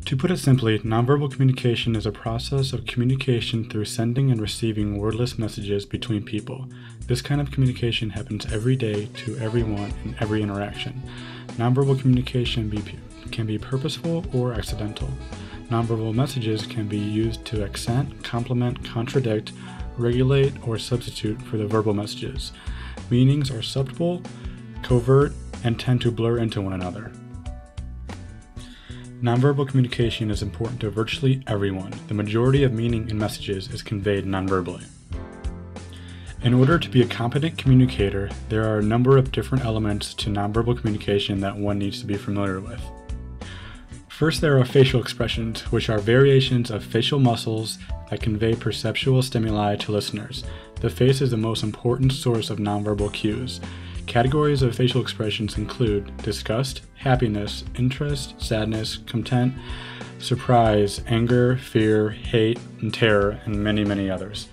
To put it simply, nonverbal communication is a process of communication through sending and receiving wordless messages between people. This kind of communication happens every day to everyone in every interaction. Nonverbal communication can be purposeful or accidental. Nonverbal messages can be used to accent, complement, contradict, regulate, or substitute for the verbal messages. Meanings are subtle, covert, and tend to blur into one another. Nonverbal communication is important to virtually everyone. The majority of meaning in messages is conveyed nonverbally. In order to be a competent communicator, there are a number of different elements to nonverbal communication that one needs to be familiar with. First, there are facial expressions, which are variations of facial muscles that convey perceptual stimuli to listeners. The face is the most important source of nonverbal cues. Categories of facial expressions include disgust, happiness, interest, sadness, content, surprise, anger, fear, hate, and terror, and many, many others.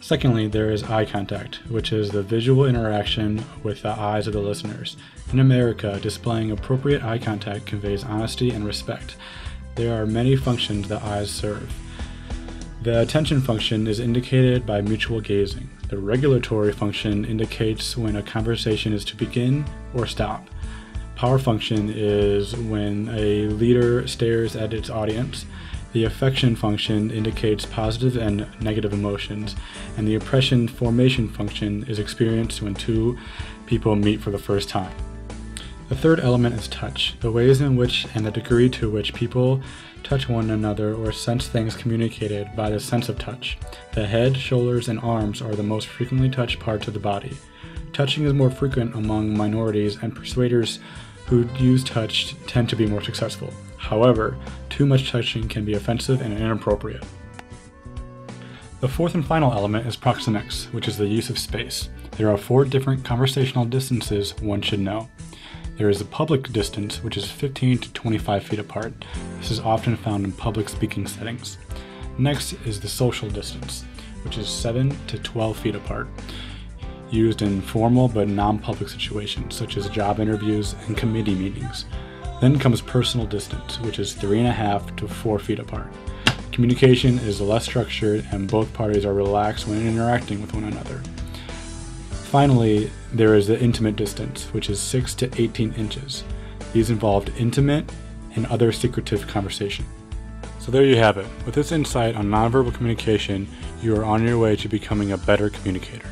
Secondly, there is eye contact, which is the visual interaction with the eyes of the listeners. In America, displaying appropriate eye contact conveys honesty and respect. There are many functions that eyes serve. The attention function is indicated by mutual gazing. The regulatory function indicates when a conversation is to begin or stop. Power function is when a leader stares at its audience. The affection function indicates positive and negative emotions, and the impression formation function is experienced when two people meet for the first time. The third element is touch, the ways in which and the degree to which people touch one another or sense things communicated by the sense of touch. The head, shoulders, and arms are the most frequently touched parts of the body. Touching is more frequent among minorities, and persuaders who use touch tend to be more successful. However, too much touching can be offensive and inappropriate. The fourth and final element is proxemics, which is the use of space. There are 4 different conversational distances one should know. There is the public distance, which is 15 to 25 feet apart. This is often found in public speaking settings. Next is the social distance, which is 7 to 12 feet apart, used in formal but non-public situations, such as job interviews and committee meetings. Then comes personal distance, which is 3.5 to 4 feet apart. Communication is less structured and both parties are relaxed when interacting with one another. Finally, there is the intimate distance, which is 6 to 18 inches. These involved intimate and other secretive conversation. So there you have it. With this insight on nonverbal communication, you are on your way to becoming a better communicator.